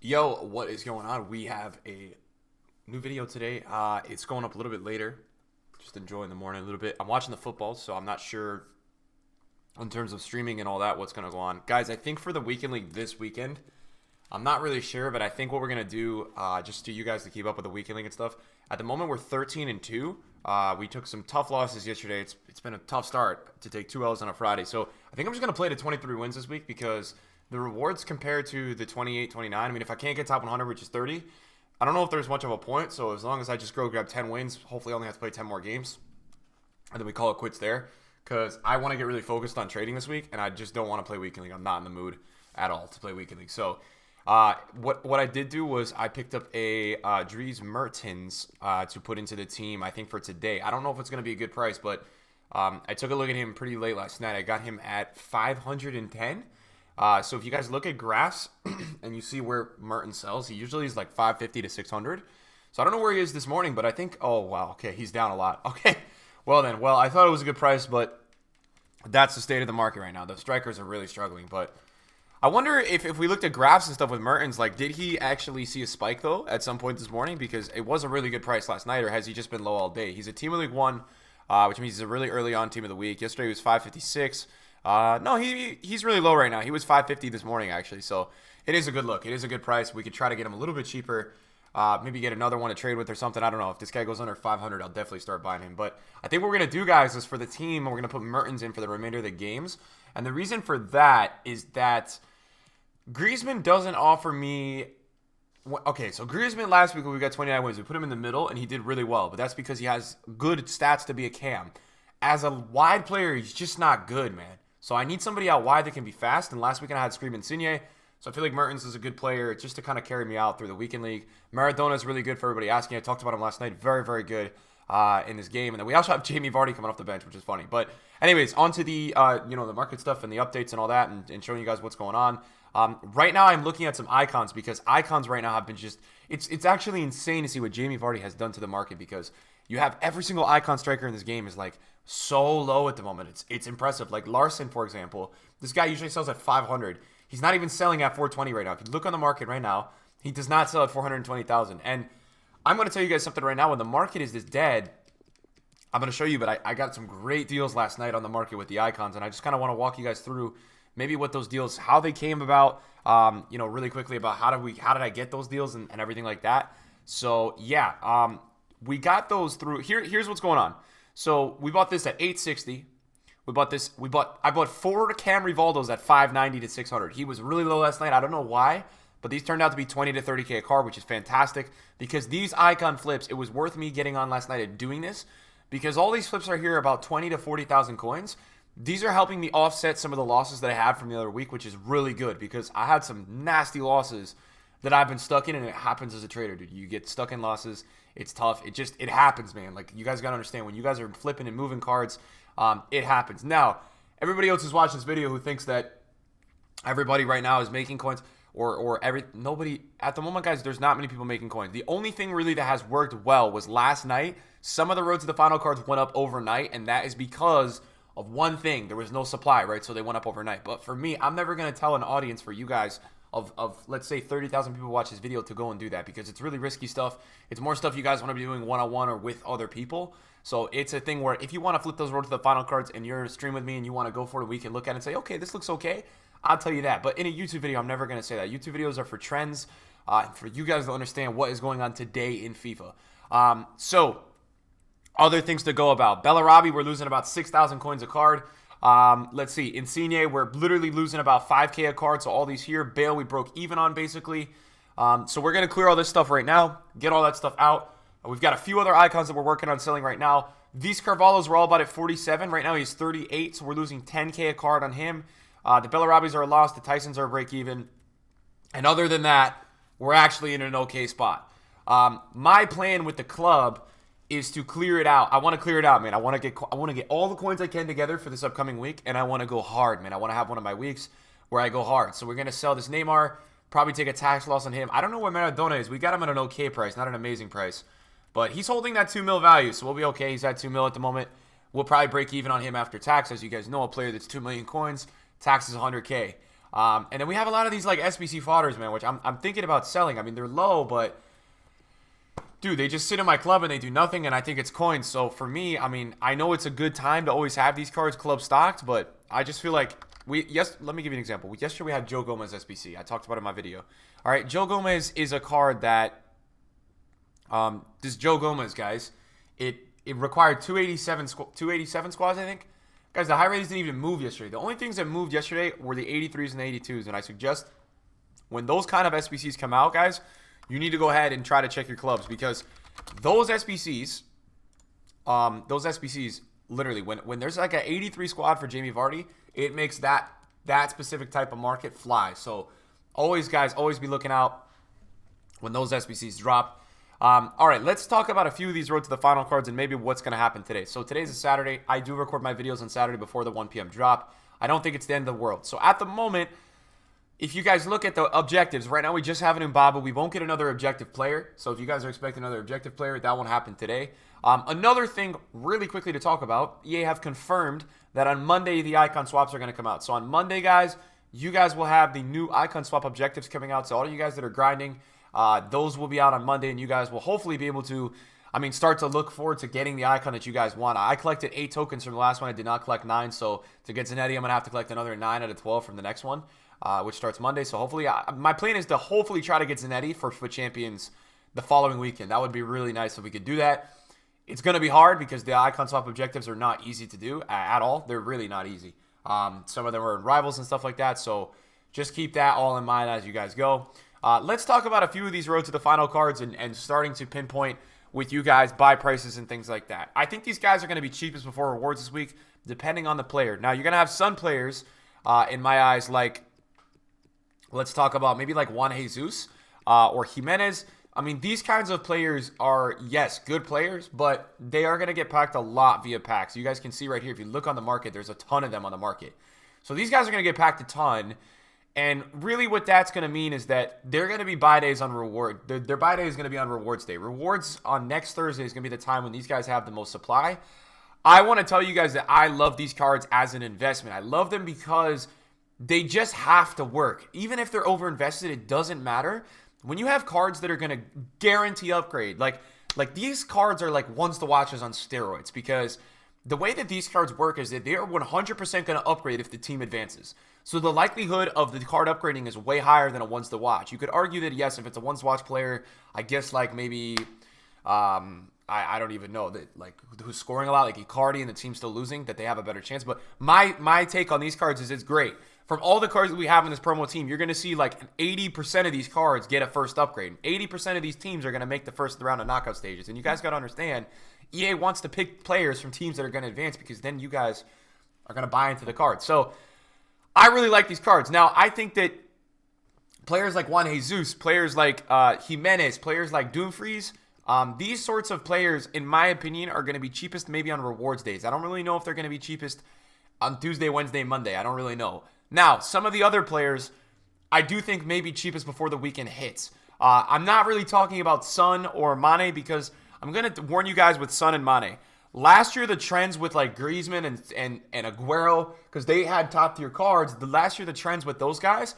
Yo, what is going on? We have a new video today. It's going up a little bit later. Just enjoying the morning a little bit. I'm watching the football, so I'm not sure in terms of streaming and all that what's going to go on. Guys, I think for the weekend league this weekend, I'm not really sure, but I think what we're going to do, just to you guys to keep up with the weekend league and stuff, at the moment we're 13-2. We took some tough losses yesterday. It's been a tough start to take 2 L's on a Friday. So I think I'm just going to play to 23 wins this week because the rewards compared to the 28, 29, I mean, if I can't get top 100, which is 30, I don't know if there's much of a point. So as long as I just go grab 10 wins, hopefully I only have to play 10 more games. And then we call it quits there because I want to get really focused on trading this week, and I just don't want to play weekend league. I'm not in the mood at all to play weekend league. So what I did do was I picked up a Dries Mertens to put into the team, I think, for today. I don't know if it's going to be a good price, but I took a look at him pretty late last night. I got him at 510. So if you guys look at graphs and you see where Mertens sells, he usually is like 550 to 600. So I don't know where he is this morning, but I think, oh, wow, okay, he's down a lot. Okay, well, I thought it was a good price, but that's the state of the market right now. The strikers are really struggling, but I wonder if we looked at graphs and stuff with Mertens, like, did he actually see a spike, though, at some point this morning? Because it was a really good price last night, or has he just been low all day? He's a Team of League 1, which means he's a really early on Team of the Week. Yesterday he was 556. No, he's really low right now. He was 550 this morning, actually, so it is a good look. It is a good price. We could try to get him a little bit cheaper, maybe get another one to trade with or something. I don't know. If this guy goes under 500, I'll definitely start buying him. But I think what we're going to do, guys, is for the team, we're going to put Mertens in for the remainder of the games. And the reason for that is that Griezmann doesn't offer me... Okay, so Griezmann last week when we got 29 wins, we put him in the middle, and he did really well. But that's because he has good stats to be a cam. As a wide player, he's just not good, man. So I need somebody out wide that can be fast. And last weekend I had Scream Insigne. So I feel like Mertens is a good player just to kind of carry me out through the weekend league. Maradona is really good for everybody asking. I talked about him last night. Very, very good in this game. And then we also have Jamie Vardy coming off the bench, which is funny. But anyways, on to the the market stuff and the updates and all that, and showing you guys what's going on. Right now I'm looking at some icons because icons right now have been just it's actually insane to see what Jamie Vardy has done to the market because you have every single icon striker in this game is like so low at the moment. It's impressive. Like Larson, for example, this guy usually sells at 500. He's not even selling at 420 right now. If you look on the market right now, he does not sell at 420,000. And I'm going to tell you guys something right now. When the market is this dead, I'm going to show you, but I got some great deals last night on the market with the icons, and I just kind of want to walk you guys through maybe what those deals, how they came about, really quickly about how did I get those deals and everything like that. So yeah, we got those through. Here's what's going on. So we bought this at 860. I bought 4 Cam Rivaldos at 590 to 600. He was really low last night. I don't know why, but these turned out to be 20 to 30K a card, which is fantastic because these icon flips, it was worth me getting on last night and doing this because all these flips are here about 20 to 40,000 coins. These are helping me offset some of the losses that I had from the other week, which is really good because I had some nasty losses that I've been stuck in, and it happens as a trader, dude. You get stuck in losses. It's tough. It happens, man. Like, you guys got to understand, when you guys are flipping and moving cards, it happens. Now, everybody else who's watching this video who thinks that everybody right now is making coins nobody at the moment, guys, there's not many people making coins. The only thing really that has worked well was last night. Some of the road to the final cards went up overnight, and that is because of one thing. There was no supply, right? So they went up overnight. But for me, I'm never going to tell an audience for you guys of let's say 30,000 people watch this video to go and do that because it's really risky stuff. It's more stuff you guys want to be doing one-on-one or with other people. So it's a thing where if you want to flip those road to the final cards and you're in a stream with me and you want to go for it, we can look at it and say, okay, this looks okay. I'll tell you that. But in a YouTube video, I'm never going to say that. YouTube videos are for trends, for you guys to understand what is going on today in FIFA. So other things to go about. Bellarabi, we're losing about 6,000 coins a card. Let's see. Insigne, we're literally losing about 5K a card. So all these here. Bale, we broke even on basically. So we're going to clear all this stuff right now. Get all that stuff out. We've got a few other icons that we're working on selling right now. These Carvalhos were all about at 47. Right now he's 38. So we're losing 10K a card on him. The Bellarabis are a loss. The Tysons are a break even. And other than that, we're actually in an okay spot. My plan with the club is to clear it out. I want to clear it out, man. I want to get all the coins I can together for this upcoming week, and I want to go hard, man. I want to have one of my weeks where I go hard. So we're going to sell this Neymar, probably take a tax loss on him. I don't know where Maradona is. We got him at an okay price, not an amazing price. But he's holding that 2 mil value, so we'll be okay. He's at 2 mil at the moment. We'll probably break even on him after tax. As you guys know, a player that's 2 million coins, tax is 100K. And then we have a lot of these like SBC fodders, man, which I'm thinking about selling. I mean, they're low, but dude, they just sit in my club and they do nothing, and I think it's coins. So for me, I mean, I know it's a good time to always have these cards club stocked, but I just feel like let me give you an example. Yesterday we had Joe Gomez SBC. I talked about it in my video. All right, Joe Gomez is a card that this Joe Gomez, guys, it required 287 squads, I think. Guys, the high ratings didn't even move yesterday. The only things that moved yesterday were the 83s and the 82s, and I suggest when those kind of SBCs come out, guys, you need to go ahead and try to check your clubs, because those SBCs, literally, when there's like an 83 squad for Jamie Vardy, it makes that specific type of market fly. So always, guys, always be looking out when those SBCs drop. All right, let's talk about a few of these road to the final cards and maybe what's going to happen today. So today's a Saturday. I do record my videos on Saturday before the 1 p.m. drop. I don't think it's the end of the world. So at the moment, if you guys look at the objectives, right now we just have an Mbaba. We won't get another objective player. So if you guys are expecting another objective player, that won't happen today. Another thing really quickly to talk about, EA have confirmed that on Monday the icon swaps are going to come out. So on Monday, guys, you guys will have the new icon swap objectives coming out. So all of you guys that are grinding, those will be out on Monday, and you guys will hopefully be able to, start to look forward to getting the icon that you guys want. I collected 8 tokens from the last one. I did not collect 9, so to get Zanetti, I'm going to have to collect another 9 out of 12 from the next one, which starts Monday. So hopefully, my plan is to hopefully try to get Zanetti for FUT Champions the following weekend. That would be really nice if we could do that. It's going to be hard because the icon swap objectives are not easy to do at all. They're really not easy. Some of them are in rivals and stuff like that, so just keep that all in mind as you guys go. Let's talk about a few of these road to the final cards and starting to pinpoint with you guys buy prices and things like that. I think these guys are going to be cheapest before rewards this week, depending on the player. Now, you're going to have some players, in my eyes, like, let's talk about maybe like Juan Jesus or Jimenez. These kinds of players are, yes, good players, but they are going to get packed a lot via packs. You guys can see right here, if you look on the market, there's a ton of them on the market. So these guys are going to get packed a ton. And really what that's going to mean is that they're going to be buy days on reward. Their buy day is going to be on rewards day. Rewards on next Thursday is going to be the time when these guys have the most supply. I want to tell you guys that I love these cards as an investment. I love them because they just have to work. Even if they're overinvested, it doesn't matter. When you have cards that are going to guarantee upgrade, like these cards are like ones to watches on steroids, because the way that these cards work is that they are 100% going to upgrade if the team advances. So the likelihood of the card upgrading is way higher than a ones to watch. You could argue that, yes, if it's a ones to watch player, I guess like maybe, I don't even know, that like who's scoring a lot, like Icardi, and the team's still losing, that they have a better chance. But my take on these cards is it's great. From all the cards that we have in this promo team, you're going to see like 80% of these cards get a first upgrade. 80% of these teams are going to make the first round of knockout stages. And you guys got to understand, EA wants to pick players from teams that are going to advance, because then you guys are going to buy into the cards. So I really like these cards. Now, I think that players like Juan Jesus, players like Jimenez, players like Doomfries, these sorts of players, in my opinion, are going to be cheapest maybe on rewards days. I don't really know if they're going to be cheapest on Tuesday, Wednesday, Monday. I don't really know. Now, some of the other players, I do think maybe cheapest before the weekend hits. I'm not really talking about Son or Mane, because I'm going to warn you guys with Son and Mane. Last year, the trends with like Griezmann and Aguero, because they had top tier cards, last year the trends with those guys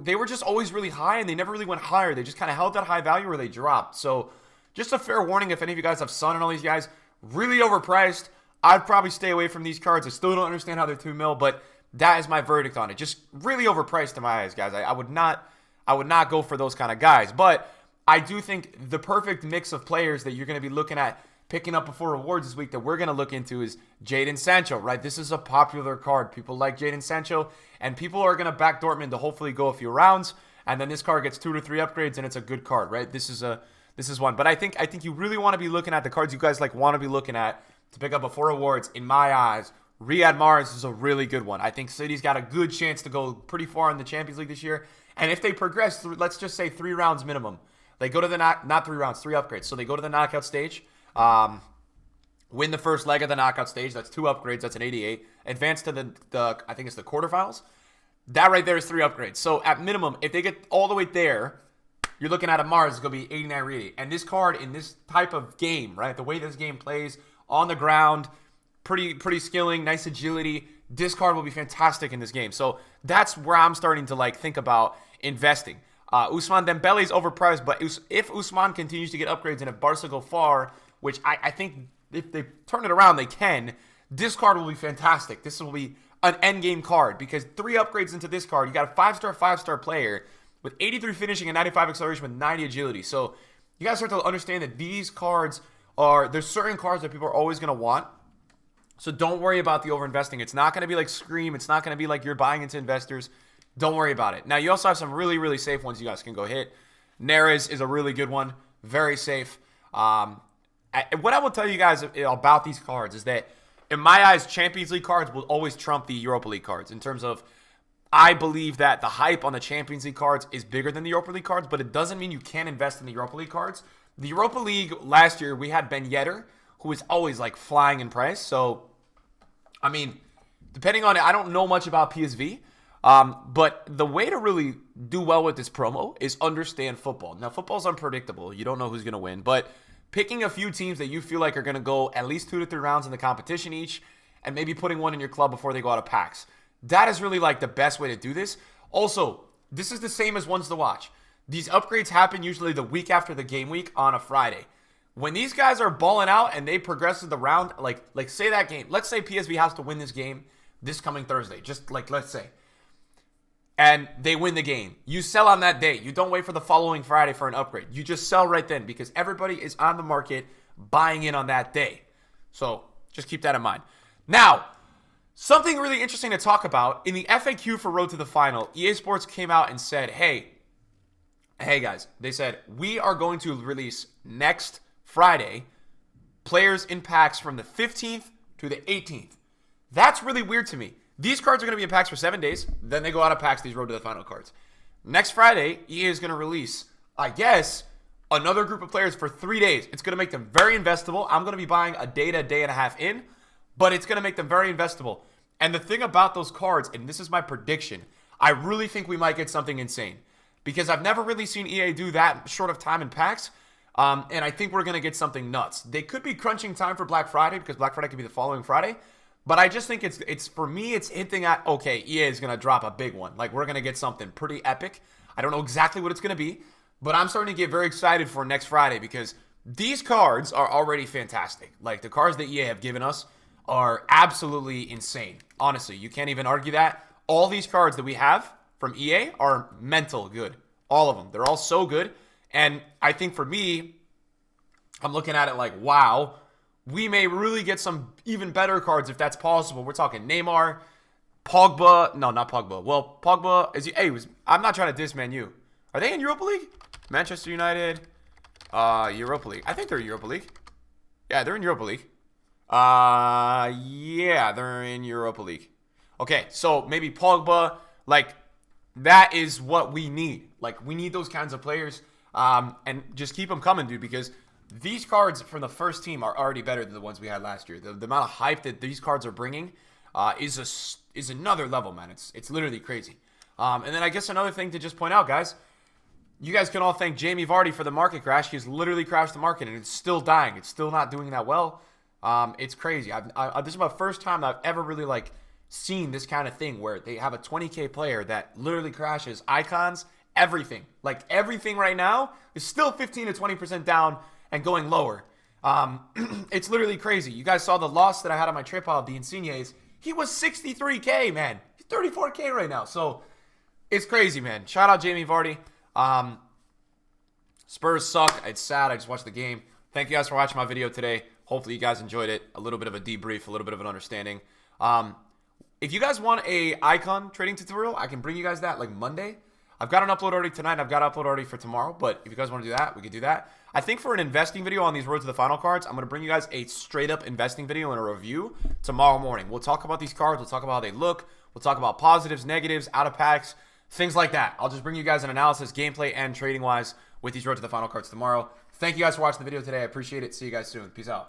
they were just always really high, and they never really went higher. They just kind of held that high value, or they dropped. So just a fair warning, if any of you guys have Son and all these guys, really overpriced. I'd probably stay away from these cards. I still don't understand how they're 2 mil, but that is my verdict on it. Just really overpriced in my eyes, guys. I would not go for those kind of guys. But I do think the perfect mix of players that you're going to be looking at picking up before rewards this week that we're going to look into is Jadon Sancho, right? This is a popular card. People like Jadon Sancho, and people are going to back Dortmund to hopefully go a few rounds, and then this card gets 2 to 3 upgrades, and it's a good card, right? This is one. But I think you really want to be looking at the cards you guys like want to be looking at to pick up before rewards. In my eyes, Riyad Mahrez is a really good one. I think City's got a good chance to go pretty far in the Champions League this year. And if they progress through, let's just say 3 rounds minimum, they go to the not 3 rounds, 3 upgrades. So they go to the knockout stage, win the first leg of the knockout stage. That's 2 upgrades. That's an 88. Advance to the I think it's the quarterfinals. That right there is 3 upgrades. So at minimum, if they get all the way there, you're looking at a Mars is going to be 89 or 80. And this card in this type of game, right, the way this game plays on the ground, pretty skilling, nice agility. Discard will be fantastic in this game. So that's where I'm starting to like think about investing. Ousmane Dembele is overpriced, but if Ousmane continues to get upgrades and if Barca go far, which I think if they turn it around, they can, this card will be fantastic. This will be an endgame card because 3 upgrades into this card, you got a 5-star player with 83 finishing and 95 acceleration with 90 agility. So you guys start to understand that these cards there's certain cards that people are always going to want. So don't worry about the overinvesting. It's not going to be like Scream. It's not going to be like you're buying into investors. Don't worry about it. Now, you also have some really, really safe ones you guys can go hit. Neres is a really good one. Very safe. What I will tell you guys about these cards is that, in my eyes, Champions League cards will always trump the Europa League cards in terms of, I believe that the hype on the Champions League cards is bigger than the Europa League cards, but it doesn't mean you can't invest in the Europa League cards. The Europa League last year, we had Ben Yedder, who was always like flying in price. So, I mean, depending on it, I don't know much about PSV, but the way to really do well with this promo is understand football. Now, football's unpredictable. You don't know who's going to win, but picking a few teams that you feel like are going to go at least 2 to 3 rounds in the competition each, and maybe putting one in your club before they go out of packs. That is really like the best way to do this. Also, this is the same as ones to watch. These upgrades happen usually the week after the game week on a Friday. When these guys are balling out and they progress to the round, like say that game. Let's say PSV has to win this game this coming Thursday. Just like, let's say. And they win the game. You sell on that day. You don't wait for the following Friday for an upgrade. You just sell right then because everybody is on the market buying in on that day. So just keep that in mind. Now, something really interesting to talk about. In the FAQ for Road to the Final, EA Sports came out and said, hey guys, they said, we are going to release next Friday players in packs from the 15th to the 18th. That's really weird to me. These cards are going to be in packs for 7 days. Then they go out of packs, these Road to the Final cards. Next Friday, EA is going to release, I guess, another group of players for 3 days. It's going to make them very investable. I'm going to be buying a day and a half in, but it's going to make them very investable. And the thing about those cards, and this is my prediction, I really think we might get something insane. Because I've never really seen EA do that short of time in packs. And I think we're going to get something nuts. They could be crunching time for Black Friday because Black Friday could be the following Friday. But I just think it's for me, it's hinting at, okay, EA is going to drop a big one. Like, we're going to get something pretty epic. I don't know exactly what it's going to be. But I'm starting to get very excited for next Friday because these cards are already fantastic. Like, the cards that EA have given us are absolutely insane. Honestly, you can't even argue that. All these cards that we have from EA are mental good. All of them. They're all so good. And I think for me, I'm looking at it like, wow, we may really get some even better cards if that's possible. We're talking Neymar, Pogba. No, not Pogba. Well, Pogba is I'm not trying to diss Man U. Are they in Europa League? Manchester United, Europa League. I think they're in Europa League. Yeah, they're in Europa League. Yeah, they're in Europa League. Okay, so maybe Pogba, like, that is what we need. Like, we need those kinds of players. And just keep them coming, dude, because these cards from the first team are already better than the ones we had last year. The amount of hype that these cards are bringing is another level, man. It's literally crazy. And then I guess another thing to just point out, guys, you guys can all thank Jamie Vardy for the market crash. He's literally crashed the market, and it's still dying. It's still not doing that well. It's crazy. This is my first time that I've ever really, like, seen this kind of thing where they have a 20K player that literally crashes icons, everything. Like, everything right now is still 15 to 20% down and going lower. It's literally crazy. You guys saw the loss that I had on my trade pile, the Insignes. He was 63K, man. He's 34K right now. So, it's crazy, man. Shout out Jamie Vardy. Spurs suck. It's sad. I just watched the game. Thank you guys for watching my video today. Hopefully you guys enjoyed it. A little bit of a debrief, a little bit of an understanding. If you guys want a icon trading tutorial, I can bring you guys that like Monday. I've got an upload already tonight. I've got an upload already for tomorrow. But if you guys want to do that, we could do that. I think for an investing video on these Road to the Final cards, I'm going to bring you guys a straight up investing video and a review tomorrow morning. We'll talk about these cards. We'll talk about how they look. We'll talk about positives, negatives, out of packs, things like that. I'll just bring you guys an analysis, gameplay, and trading wise with these Road to the Final cards tomorrow. Thank you guys for watching the video today. I appreciate it. See you guys soon. Peace out.